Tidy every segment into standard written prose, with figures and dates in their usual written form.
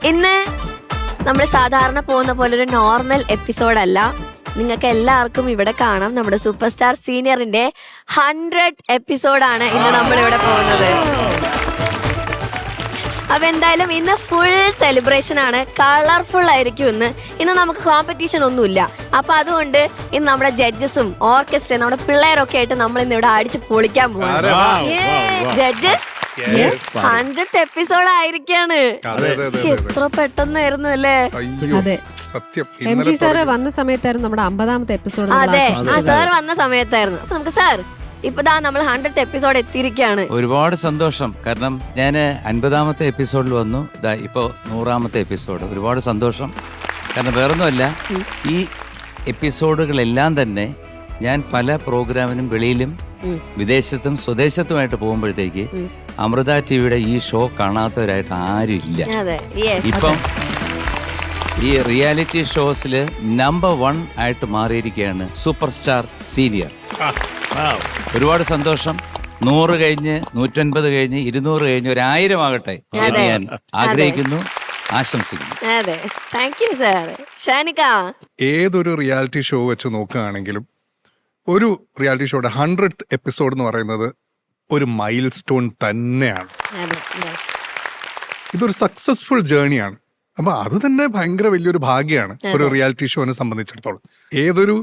ഇന്ന് നമ്മൾ സാധാരണ പോകുന്ന പോലെ ഒരു നോർമൽ എപ്പിസോഡല്ല. നിങ്ങൾക്ക് എല്ലാവർക്കും ഇവിടെ കാണാം, നമ്മുടെ സൂപ്പർ സ്റ്റാർ സീനിയറിന്റെ 100th എപ്പിസോഡാണ് ഇന്ന് നമ്മളിവിടെ പോകുന്നത്. അപ്പൊ എന്തായാലും ഇന്ന് ഫുൾ സെലിബ്രേഷൻ ആണ്, കളർഫുൾ ആയിരിക്കും. ഇന്ന് നമുക്ക് കോമ്പറ്റീഷൻ ഒന്നുമില്ല. അപ്പൊ അതുകൊണ്ട് ഇന്ന് നമ്മുടെ ജഡ്ജസും ഓർക്കസ്ട്രയും നമ്മുടെ പിള്ളേരൊക്കെ ആയിട്ട് നമ്മൾ ഇന്ന് ഇവിടെ അടിച്ച് പൊളിക്കാൻ പോവാണ്. ജഡ്ജസ് 100th എപ്പിസോഡ് ആയിരിക്കാണ്. എത്ര പെട്ടെന്നായിരുന്നു അല്ലേ? അതെ, എം ജി സാറ് വന്ന സമയത്തായിരുന്നു നമ്മുടെ 50ാമത്തെ എപ്പിസോഡ്. അതെ, ആ സാർ വന്ന സമയത്തായിരുന്നു. അപ്പൊ നമുക്ക് സാർ ഇപ്പതാ നമ്മൾ 100th എപ്പിസോഡ് എത്തിയിരിക്കുകയാണ്. ഒരുപാട് സന്തോഷം. കാരണം ഞാൻ 50ാമത്തെ എപ്പിസോഡിൽ വന്നു, ഇപ്പൊ 100ാമത്തെ എപ്പിസോഡ്. ഒരുപാട് സന്തോഷം. കാരണം വേറൊന്നുമല്ല, ഈ എപ്പിസോഡുകളെല്ലാം തന്നെ ഞാൻ പല പ്രോഗ്രാമിനും വെളിയിലും വിദേശത്തും സ്വദേശത്തുമായിട്ട് പോകുമ്പോഴത്തേക്ക് അമൃത ടിവിയുടെ ഈ ഷോ കാണാത്തവരായിട്ട് ആരും ഇല്ല. ഇപ്പം ഈ റിയാലിറ്റി ഷോസില് നമ്പർ 1 ആയിട്ട് മാറിയിരിക്കുകയാണ് സൂപ്പർ സ്റ്റാർ സീനിയർ. ഒരുപാട് സന്തോഷം. 100 കഴിഞ്ഞ് 150 കഴിഞ്ഞ് 200 കഴിഞ്ഞ് 1000 ആകട്ടെ എന്ന് ഞാൻ ആഗ്രഹിക്കുന്നു, ആശംസിക്കുന്നു. അതെ, താങ്ക് യു സാർ. ഷാനിക, ഏതൊരു റിയാലിറ്റി ഷോ വെച്ച് നോക്കുകയാണെങ്കിലും ഒരു റിയാലിറ്റി ഷോയുടെ 100th എപ്പിസോഡ് എന്ന് പറയുന്നത് ഒരു മൈൽ സ്റ്റോൺ തന്നെയാണ്. ഇതൊരു സക്സസ്ഫുൾ ജേണിയാണ്. അപ്പൊ അത് തന്നെ ഭയങ്കര വലിയൊരു ഭാഗ്യമാണ് ഒരു റിയാലിറ്റി ഷോനെ സംബന്ധിച്ചിടത്തോളം. ഏതൊരു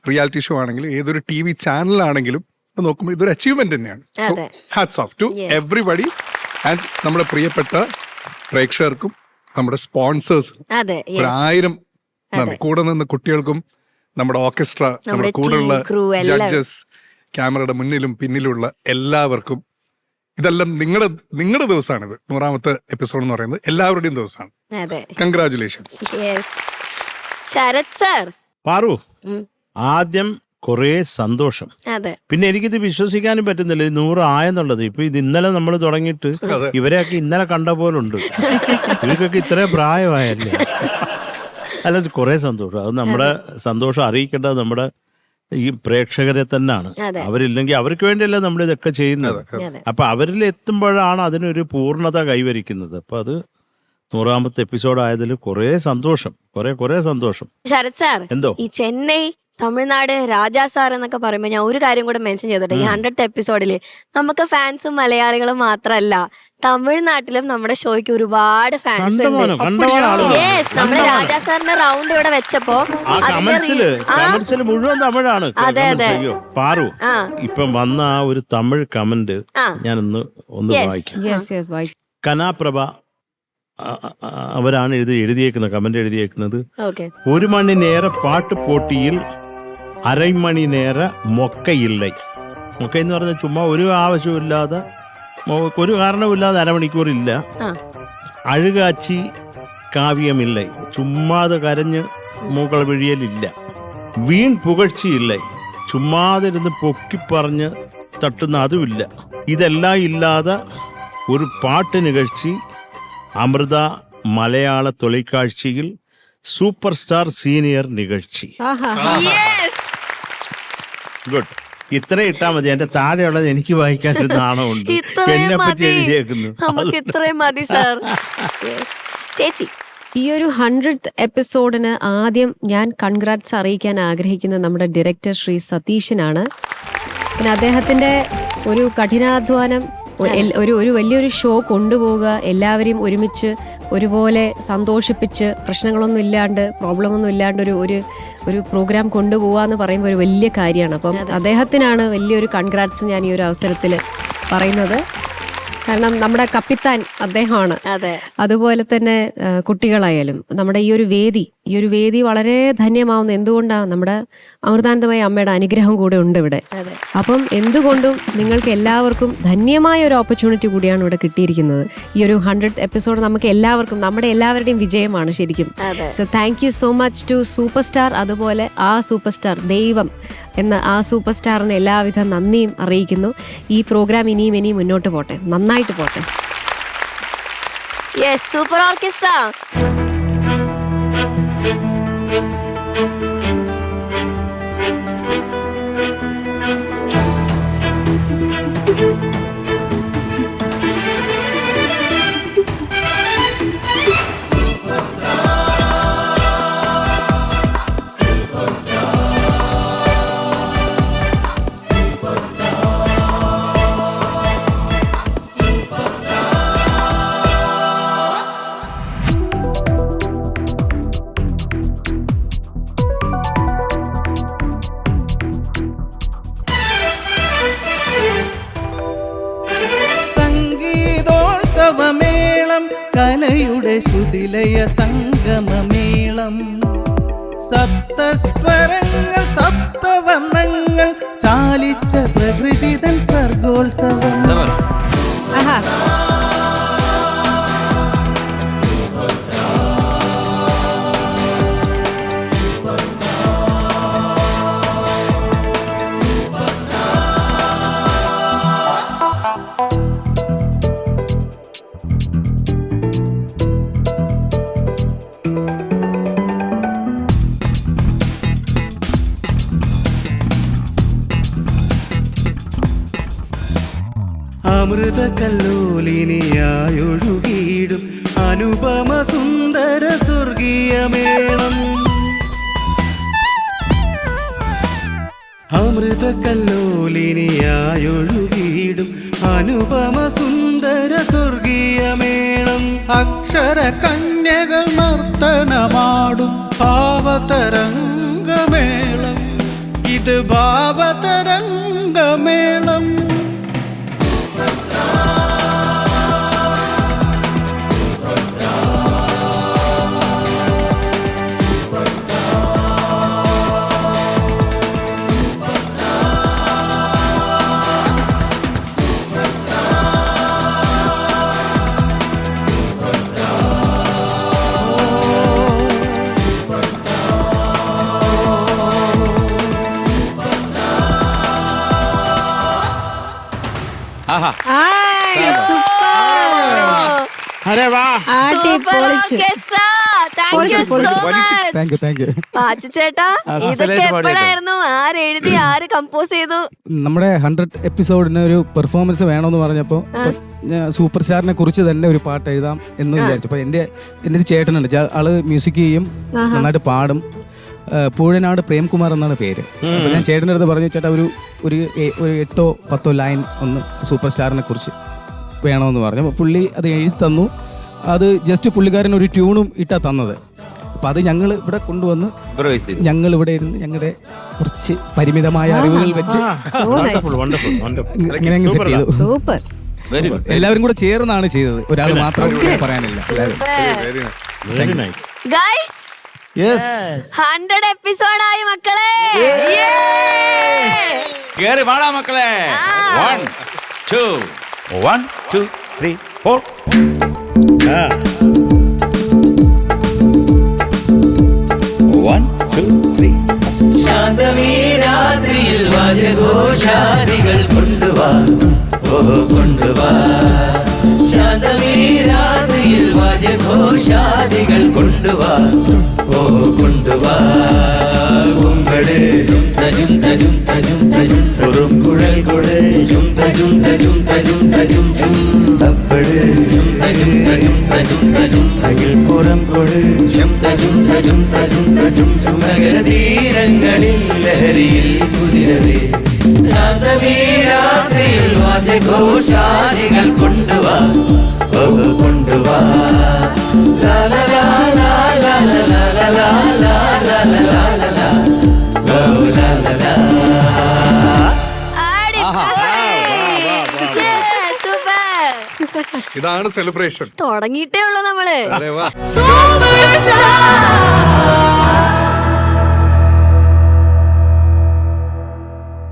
റിയാലിറ്റി ഷോ ആണെങ്കിലും ഏതൊരു TV ചാനലാണെങ്കിലും നോക്കുമ്പോൾ ഇതൊരു അച്ചീവ്മെന്റ് തന്നെയാണ്. So hats of two everybody. And നമ്മുടെ പ്രിയപ്പെട്ട പ്രേക്ഷകർക്കും നമ്മുടെ സ്പോൺസേഴ്സും 1000 നന്ദി. കൂടെ നിന്ന് കുട്ടികൾക്കും നമ്മുടെ ഓർക്കസ്ട്ര, നമ്മുടെ കൂടെയുള്ള ജഡ്ജസ്, ക്യാമറയുടെ മുന്നിലും പിന്നിലുള്ള എല്ലാവർക്കും, ഇതെല്ലാം നിങ്ങളുടെ ദിവസമാണിത്. 100ാമത്തെ എപ്പിസോഡ് എന്ന് പറയുന്നത് എല്ലാവരുടെയും ദിവസമാണ്. കൺഗ്രാറ്റുലേഷൻസ്. ശരത് സർ. പാറു, ആദ്യം കുറേ സന്തോഷം. പിന്നെ എനിക്കിത് വിശ്വസിക്കാനും പറ്റുന്നില്ല, 100 ആയെന്നുള്ളത്. ഇപ്പൊ ഇത് ഇന്നലെ നമ്മൾ തുടങ്ങിയിട്ട് ഇവരെയൊക്കെ ഇന്നലെ കണ്ട പോലുണ്ട്. ഇവർക്കൊക്കെ ഇത്രയും പ്രായമായല്ലേ. അല്ല, കുറെ സന്തോഷം. അത് നമ്മുടെ സന്തോഷം അറിയിക്കേണ്ടത് നമ്മുടെ ഈ പ്രേക്ഷകരെ തന്നെയാണ്. അവരില്ലെങ്കിൽ അവർക്ക് വേണ്ടിയല്ല നമ്മൾ ഇതൊക്കെ ചെയ്യുന്നത്. അപ്പൊ അവരിൽ എത്തുമ്പോഴാണ് അതിനൊരു പൂർണ്ണത കൈവരിക്കുന്നത്. അപ്പൊ അത് 100ാമത്തെ എപ്പിസോഡ് ആയതിൽ കുറെ സന്തോഷം, കുറെ സന്തോഷം. ശരത് സാർ, എന്തോ ഈ ചെന്നൈ, തമിഴ്നാട്, രാജാ സാർ എന്നൊക്കെ പറയുമ്പോൾ ഞാൻ ഒരു കാര്യം കൂടെ മെൻഷൻ ചെയ്തിട്ട്, ഈ 100th എപ്പിസോഡില് നമുക്ക് ഫാൻസും മലയാളികളും മാത്രല്ല, തമിഴ്നാട്ടിലും നമ്മുടെ ഷോയ്ക്ക് ഒരുപാട് ഫാൻസ് ഉണ്ട്. നമ്മുടെ രാജാ സാറിന്റെ റൗണ്ട് ഇവിടെ വെച്ചപ്പോ മുഴുവൻ തമിഴാണ്. പാറു, ഇപ്പം വന്ന ആ ഒരു തമിഴ് കമന്റ് ഞാനൊന്ന് വായിക്കാം. കനാപ്രഭ അവരാണ് എഴുതിയേക്കുന്നത്, കമന്റ് എഴുതിയേക്കുന്നത്. 1 മണി നേര പാട്ട് പോട്ടിയിൽ 1/2 മണി നേര മൊക്കയില്ലേ. മൊക്ക എന്ന് പറഞ്ഞാൽ ചുമ്മാ ഒരു ആവശ്യമില്ലാതെ, ഒരു കാരണമില്ലാതെ 1/2 മണിക്കൂറില്ല. അഴുകാച്ചി കാവ്യമില്ലേ, ചുമ്മാതെ കരഞ്ഞ് മൂക്കൾ വിഴിയലില്ല. വീൺ പുകഴ്ചയില്ലേ, ചുമ്മാതിരുന്ന് പൊക്കിപ്പറഞ്ഞ് തട്ടുന്ന അതുമില്ല. ഇതെല്ലാം ഇല്ലാതെ ഒരു പാട്ട് നികഴ്ചി അമൃത മലയാള തൊലക്കാഴ്ചയിൽ സൂപ്പർ സ്റ്റാർ സീനിയർ നികഴ്ചി. ഗുഡ്. ഇത്ര ഇട്ടാ മതി. എന്റെ താഴെയുള്ളത് എനിക്ക് വായിക്കാൻ ഒരു നാണമുണ്ട്. എന്നെ പറ്റി എഴുതിയേക്കുന്നു. ചേച്ചി, ഈ ഒരു 100th എപ്പിസോഡിന് ആദ്യം ഞാൻ കൺഗ്രാറ്റ്സ് അറിയിക്കാൻ ആഗ്രഹിക്കുന്നത് നമ്മുടെ ഡയറക്ടർ ശ്രീ സതീഷിനാണ്. പിന്നെ അദ്ദേഹത്തിന്റെ ഒരു കഠിനാധ്വാനം, ഒരു വലിയൊരു ഷോ കൊണ്ടുപോവുക, എല്ലാവരെയും ഒരുമിച്ച് ഒരുപോലെ സന്തോഷിപ്പിച്ച് പ്രശ്നങ്ങളൊന്നും ഇല്ലാണ്ട്, പ്രോബ്ലമൊന്നും ഇല്ലാണ്ട് ഒരു പ്രോഗ്രാം കൊണ്ടുപോവുക എന്ന് പറയുമ്പോൾ ഒരു വലിയ കാര്യമാണ്. അപ്പം അദ്ദേഹത്തിനാണ് വലിയൊരു കൺഗ്രാറ്റ്സ് ഞാൻ ഈ ഒരു അവസരത്തിൽ പറയുന്നത്. കാരണം നമ്മുടെ കപ്പിത്താൻ അദ്ദേഹമാണ്. അതുപോലെ തന്നെ കുട്ടികളായാലും നമ്മുടെ ഈ ഒരു വേദി വളരെ ധന്യമാവുന്ന എന്തുകൊണ്ടാണ് നമ്മുടെ അമൃതാനന്ദമായ അമ്മയുടെ അനുഗ്രഹം കൂടെ ഉണ്ട് ഇവിടെ. അപ്പം എന്തുകൊണ്ടും നിങ്ങൾക്ക് എല്ലാവർക്കും ധന്യമായ ഒരു ഓപ്പർച്യൂണിറ്റി കൂടിയാണ് ഇവിടെ കിട്ടിയിരിക്കുന്നത്. ഈ ഒരു 100th എപ്പിസോഡ് നമുക്ക് എല്ലാവർക്കും, നമ്മുടെ എല്ലാവരുടെയും വിജയമാണ് ശരിക്കും. So thank you so much to superstar. അതുപോലെ ആ സൂപ്പർ സ്റ്റാർ, ദൈവം എന്ന ആ സൂപ്പർ സ്റ്റാറിന് എല്ലാവിധ നന്ദിയും അറിയിക്കുന്നു. ഈ പ്രോഗ്രാം ഇനിയും മുന്നോട്ട് പോട്ടെ, നന്നായിട്ട് പോട്ടെ. Yes, super orchestra. ശ്രുതിലയ സംഗമമേളം സപ്തസ്വരങ്ങൾ സപ്തവർണ്ണങ്ങൾ ചാലിച്ച പ്രകൃതി തൻ സർഗോത്സവം. ആഹാ. അമൃത കല്ലോലിനിയായൊഴുകിയിടും അനുപമ സുന്ദര സ്വർഗീയമേളം. അമൃത കല്ലോലിനിയായൊഴുകിയിടും അനുപമ സുന്ദര സ്വർഗീയമേളം. അക്ഷര കന്യകൾ നർത്തനമാടും ഭാവതരംഗമേളം. ഇത് ഭാവതരംഗമേളം. ആയ്, സൂപ്പർ. അരെ വാ. ആട്ടി പൊളിച്ചു. ചേട്ടാ ഇതൊക്കെ എപ്പോഴായിരുന്നു? ആരെഴുതി, ആര് കമ്പോസ് ചെയ്തു? നമ്മുടെ 100 എപ്പിസോഡിന് ഒരു പെർഫോമൻസ് വേണമെന്ന് പറഞ്ഞപ്പോൾ സൂപ്പർ സ്റ്റാറിനെ കുറിച്ച് തന്നെ ഒരു പാട്ട് എഴുതാം എന്ന് വിചാരിച്ചു. അപ്പൊ എൻ്റെ ഒരു ചേട്ടനുണ്ട്, ആള് മ്യൂസിക് ചെയ്യും, നന്നായിട്ട് പാടും. പൂഴനാട് പ്രേംകുമാർ എന്നാണ് പേര്. അപ്പൊ ഞാൻ ചേട്ടൻ്റെ അടുത്ത് പറഞ്ഞു, ചേട്ടാ ഒരു 8 or 10 ലൈൻ ഒന്ന് സൂപ്പർ സ്റ്റാറിനെ കുറിച്ച് വേണമെന്ന് പറഞ്ഞു. അപ്പോൾ പുള്ളി അത് എഴുതി തന്നു. അത് ജസ്റ്റ് പുള്ളിക്കാരൻ ഒരു ട്യൂണും ഇട്ടാ തന്നത്. അപ്പൊ അത് ഞങ്ങൾ ഇവിടെ കൊണ്ടുവന്ന് ഞങ്ങൾ ഇവിടെ ഇരുന്ന് ഞങ്ങളുടെ കുറച്ച് പരിമിതമായ അറിവുകൾ വെച്ച് ഇങ്ങനെ സെറ്റ് ചെയ്തു. സൂപ്പർ. എല്ലാവരും കൂടെ ചേർന്നാണ് ചെയ്തത്, ഒരാൾ മാത്രം പറയാനില്ല. ഗൈസ് 100 എപ്പിസോഡായി മക്കളെ. കേറി വാടാ മക്കളെ. 1 2 1 2 3 4. 1 2 3. ശാന്തമീ രാത്രിയിൽ വാദ്യഘോഷാദികൾ കൊണ്ടുവാ, ഓ കൊണ്ടുവാ. ശാന്തമീ രാത്രിയിൽ വാദ്യഘോഷാദികൾ കൊണ്ടുവാ, ഓ കൊണ്ടുവാ. കുമ്പട് ജും തജും തജും തജും തജും കുറുംകുഴൽ കൊട് ജും തജും തജും തജും തജും ജും തപ്പട് ജും തജും തജും തജും തജും അകിൽപ്പുറം കൊട് ജും തജും തജും തജും തജും ജും. നഗരതീരങ്ങളിൽ ലഹരിയിൽ കുതിരവേ ശാന്തമീ രാത്രിയിൽ വാദ്യഘോഷാദികൾ കൊണ്ടുവാ, ഓ കൊണ്ടുവാ. ലാ ലാ ലാ ലാ ലാ ലാ ലാ ലാ ലാ ലാ ലാ ലാ ലാ. ഇതാണ് സെലിബ്രേഷൻ. തുടങ്ങിയിട്ടേ ഉള്ളൂ നമ്മള്. അരെ വാ. Super star.